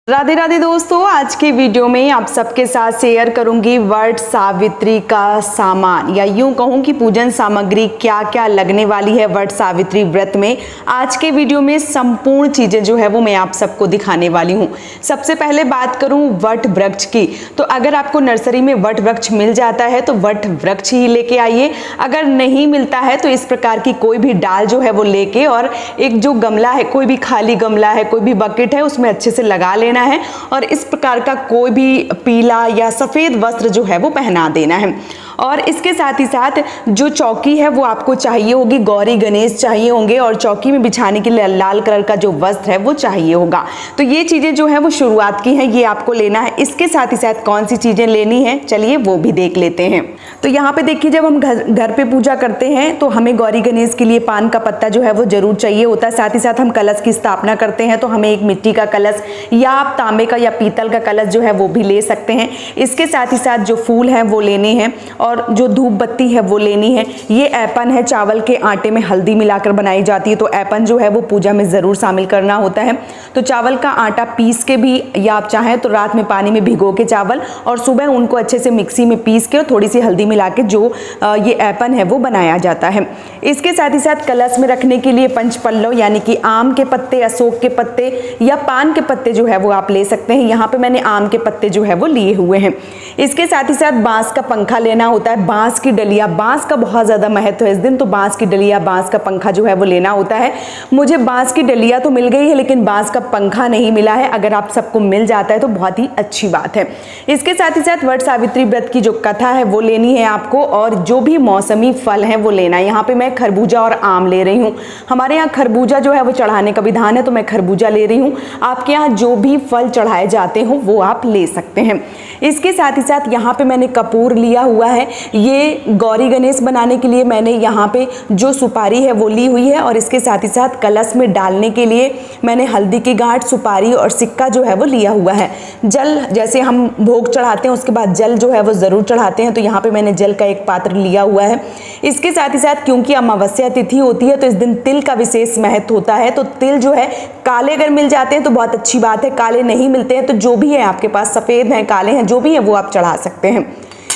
राधे राधे दोस्तों, आज की वीडियो में आप सबके साथ शेयर करूंगी वट सावित्री का सामान या यूं कहूं कि पूजन सामग्री क्या क्या लगने वाली है वट सावित्री व्रत में। आज के वीडियो में संपूर्ण चीजें जो है वो मैं आप सबको दिखाने वाली हूं। सबसे पहले बात करूं वट वृक्ष की, तो अगर आपको नर्सरी में वट वृक्ष मिल जाता है तो वट वृक्ष ही लेके आइए। अगर नहीं मिलता है तो इस प्रकार की कोई भी डाल जो है वो लेके और एक जो गमला है, कोई भी खाली गमला है, कोई भी बकेट है, उसमें अच्छे से लगा लेना है और इस प्रकार का कोई भी पीला या सफेद वस्त्र जो है वो पहना देना है। और इसके साथ ही साथ जो चौकी है वो आपको चाहिए होगी, गौरी गणेश चाहिए होंगे और चौकी में बिछाने के लिए लाल कलर का जो वस्त्र है वो चाहिए होगा। तो ये चीजें जो है वो शुरुआत की हैं, ये आपको लेना है। इसके साथ ही साथ कौन सी चीजें लेनी है, चलिए वो भी देख लेते हैं। तो यहाँ पे देखिए, जब हम घर पे पूजा करते हैं तो हमें गौरी गणेश के लिए पान का पत्ता जो है वो जरूर चाहिए होता है। साथ ही साथ हम कलश की स्थापना करते हैं तो हमें एक मिट्टी का कलश या आप तांबे का या पीतल का कलश जो है वो भी ले सकते हैं। इसके साथ ही साथ जो फूल हैं वो लेने हैं और जो धूप बत्ती है वो लेनी है। ये ऐपन है, चावल के आटे में हल्दी मिलाकर बनाई जाती है, तो ऐपन जो है वो पूजा में ज़रूर शामिल करना होता है। तो चावल का आटा पीस के भी, या आप चाहें तो रात में पानी में भिगो के चावल और सुबह उनको अच्छे से मिक्सी में पीस के और थोड़ी सी हल्दी मिला के जो ये ऐपन है वो बनाया जाता है। इसके साथ ही साथ कलश में रखने के लिए पंचपल्लव यानी कि आम के पत्ते, अशोक के पत्ते या पान के पत्ते जो है वो आप ले सकते हैं। यहाँ पे मैंने आम के पत्ते जो है वो लिए हुए हैं। इसके साथ ही साथ बांस का पंखा लेना होता है, बांस की डलिया, बांस का बहुत ज़्यादा महत्व है इस दिन, तो बांस की डलिया, बांस का पंखा जो है वो लेना होता है। मुझे बांस की डलिया तो मिल गई है लेकिन बांस का पंखा नहीं मिला है। अगर आप सबको मिल जाता है तो बहुत ही अच्छी बात है। इसके साथ ही साथ वट सावित्री व्रत की जो कथा है वो लेनी है आपको और जो भी मौसमी फल है वो लेना है। यहाँ पे मैं खरबूजा और आम ले रही हूँ। हमारे यहाँ खरबूजा जो है वो चढ़ाने का विधान है तो मैं खरबूजा ले रही हूँ। आपके यहाँ जो भी फल चढ़ाए जाते हो वो आप ले सकते हैं। इसके साथ ही साथ यहाँ पे मैंने कपूर लिया हुआ है। ये गौरी गणेश बनाने के लिए मैंने यहाँ पे जो सुपारी है वो ली हुई है और इसके साथ ही साथ कलश में डालने के लिए मैंने हल्दी की गांठ, सुपारी और सिक्का जो है वो लिया हुआ है। जल, जैसे हम भोग चढ़ाते हैं उसके बाद जल जो है वो ज़रूर चढ़ाते हैं, तो यहाँ पे मैंने जल का एक पात्र लिया हुआ है। इसके साथ ही साथ क्योंकि अमावस्या तिथि होती है तो इस दिन तिल का विशेष महत्व होता है, तो तिल जो है काले अगर मिल जाते हैं तो बहुत अच्छी बात है, काले नहीं मिलते हैं तो जो भी है आपके पास, सफ़ेद हैं, काले हैं, जो भी है वो आप चढ़ा सकते हैं।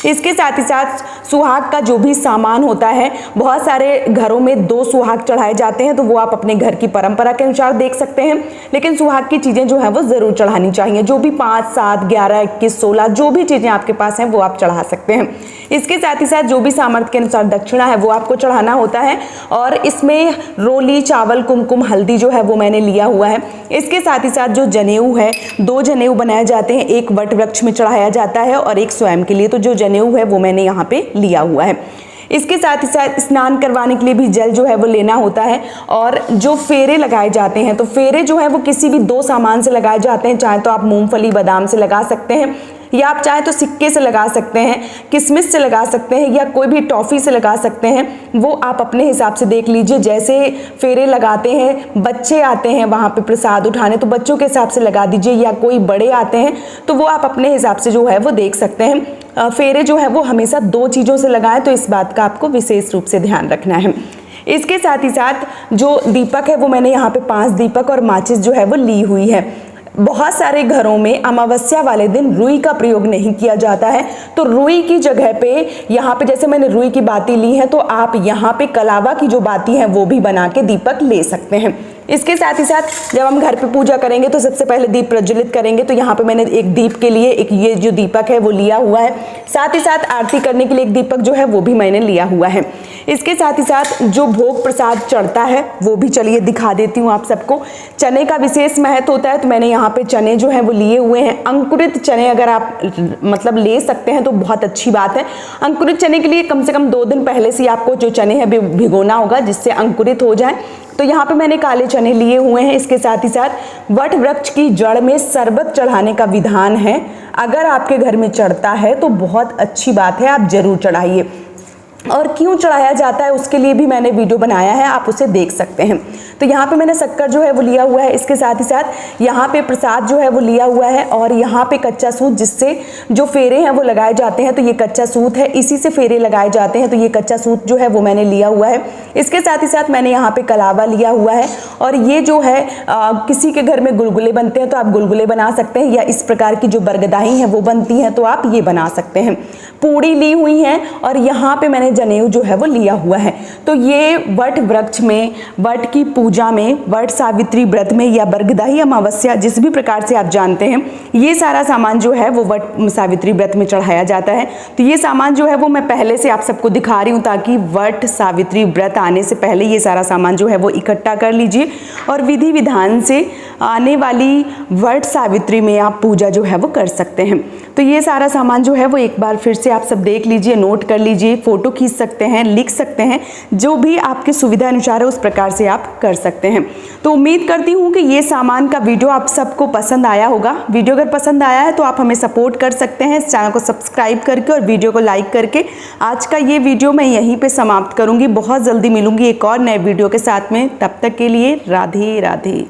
इसके साथ ही साथ सुहाग का जो भी सामान होता है, बहुत सारे घरों में 2 सुहाग चढ़ाए जाते हैं तो वो आप अपने घर की परंपरा के अनुसार देख सकते हैं, लेकिन सुहाग की चीज़ें जो है वो ज़रूर चढ़ानी चाहिए। जो भी 5, 7, 11, 21, 16 जो भी चीज़ें आपके पास हैं वो आप चढ़ा सकते हैं। इसके साथ ही साथ जो भी सामर्थ्य के अनुसार दक्षिणा है वो आपको चढ़ाना होता है और इसमें रोली, चावल, कुमकुम, हल्दी जो है वो मैंने लिया हुआ है। इसके साथ ही साथ जो जनेऊ है, 2 जनेऊ बनाए जाते हैं, एक वट वृक्ष में चढ़ाया जाता है और एक स्वयं के लिए, तो जो जनेऊ है वो मैंने यहाँ पे लिया हुआ है। इसके साथ ही साथ स्नान करवाने के लिए भी जल जो है वो लेना होता है और जो फेरे लगाए जाते हैं, तो फेरे जो है वो किसी भी 2 सामान से लगाए जाते हैं। चाहे तो आप मूंगफली, बादाम से लगा सकते हैं या आप चाहे तो सिक्के से लगा सकते हैं, किशमिश से लगा सकते हैं या कोई भी टॉफ़ी से लगा सकते हैं। वो आप अपने हिसाब से देख लीजिए। जैसे फेरे लगाते हैं, बच्चे आते हैं वहाँ पे प्रसाद उठाने तो बच्चों के हिसाब से लगा दीजिए, या कोई बड़े आते हैं तो वो आप अपने हिसाब से जो है वो देख सकते हैं। फेरे जो है वो हमेशा 2 चीज़ों से लगाएं, तो इस बात का आपको विशेष रूप से ध्यान रखना है। इसके साथ ही साथ जो दीपक है वो मैंने यहाँ पे 5 दीपक और माचिस जो है वो ली हुई है। बहुत सारे घरों में अमावस्या वाले दिन रुई का प्रयोग नहीं किया जाता है, तो रुई की जगह पे यहाँ पे जैसे मैंने रुई की बाती ली है तो आप यहाँ पे कलावा की जो बाती है वो भी बना के दीपक ले सकते हैं। इसके साथ ही साथ जब हम घर पे पूजा करेंगे तो सबसे पहले दीप प्रज्वलित करेंगे, तो यहाँ पे मैंने एक दीप के लिए एक ये जो दीपक है वो लिया हुआ है। साथ ही साथ आरती करने के लिए एक दीपक जो है वो भी मैंने लिया हुआ है। इसके साथ ही साथ जो भोग प्रसाद चढ़ता है वो भी चलिए दिखा देती हूँ आप सबको। चने का विशेष महत्व होता है तो मैंने यहाँ पे चने जो है वो लिए हुए हैं। अंकुरित चने अगर आप मतलब ले सकते हैं तो बहुत अच्छी बात है। अंकुरित चने के लिए कम से कम 2 दिन पहले से आपको जो चने हैं भिगोना होगा जिससे अंकुरित हो जाए। तो यहाँ पे मैंने काले चने लिए हुए हैं। इसके साथ ही साथ वट वृक्ष की जड़ में शरबत चढ़ाने का विधान है। अगर आपके घर में चढ़ता है तो बहुत अच्छी बात है, आप जरूर चढ़ाइए। और क्यों चढ़ाया जाता है उसके लिए भी मैंने वीडियो बनाया है, आप उसे देख सकते हैं। तो यहाँ पे मैंने शक्कर जो है वो लिया हुआ है, इसके साथ ही साथ यहाँ पे प्रसाद जो है वो लिया हुआ है, और यहाँ पे कच्चा सूत जिससे जो फेरे हैं वो लगाए जाते हैं, तो ये कच्चा सूत है, इसी से फेरे लगाए जाते हैं, तो ये कच्चा सूत जो है वो मैंने लिया हुआ है। इसके साथ ही साथ मैंने यहाँ पे कलावा लिया हुआ है, और ये जो है किसी के घर में गुलगुले बनते हैं तो आप गुलगुले बना सकते हैं, या इस प्रकार की जो बरगदाई हैं वो बनती हैं तो आप ये बना सकते हैं। पूड़ी ली हुई है, और यहाँ पे मैंने जनेऊ जो है वो लिया हुआ है। तो ये वट वृक्ष में, वट की पूजा में, वट सावित्री व्रत में, या बरगदाई अमावस्या जिस भी प्रकार से आप जानते हैं, ये सारा सामान जो है वो वट सावित्री व्रत में चढ़ाया जाता है। तो ये सामान जो है वो मैं पहले से आप सबको दिखा रही हूँ, ताकि वट सावित्री व्रत आने से पहले ये सारा सामान जो है वो इकट्ठा कर लीजिए, और विधि विधान से आने वाली वट सावित्री में आप पूजा जो है वो कर सकते हैं। तो ये सारा सामान जो है वो एक बार फिर से आप सब देख लीजिए, नोट कर लीजिए, फोटो खींच सकते हैं, लिख सकते हैं, जो भी आपकी सुविधा अनुसार है उस प्रकार से आप कर सकते हैं। तो उम्मीद करती हूँ कि ये सामान का वीडियो आप सबको पसंद आया होगा। वीडियो अगर पसंद आया है तो आप हमें सपोर्ट कर सकते हैं इस चैनल को सब्सक्राइब करके और वीडियो को लाइक करके। आज का ये वीडियो मैं यहीं पे समाप्त करूँगी। बहुत जल्दी मिलूंगी एक और नए वीडियो के साथ में, तब तक के लिए राधे राधे।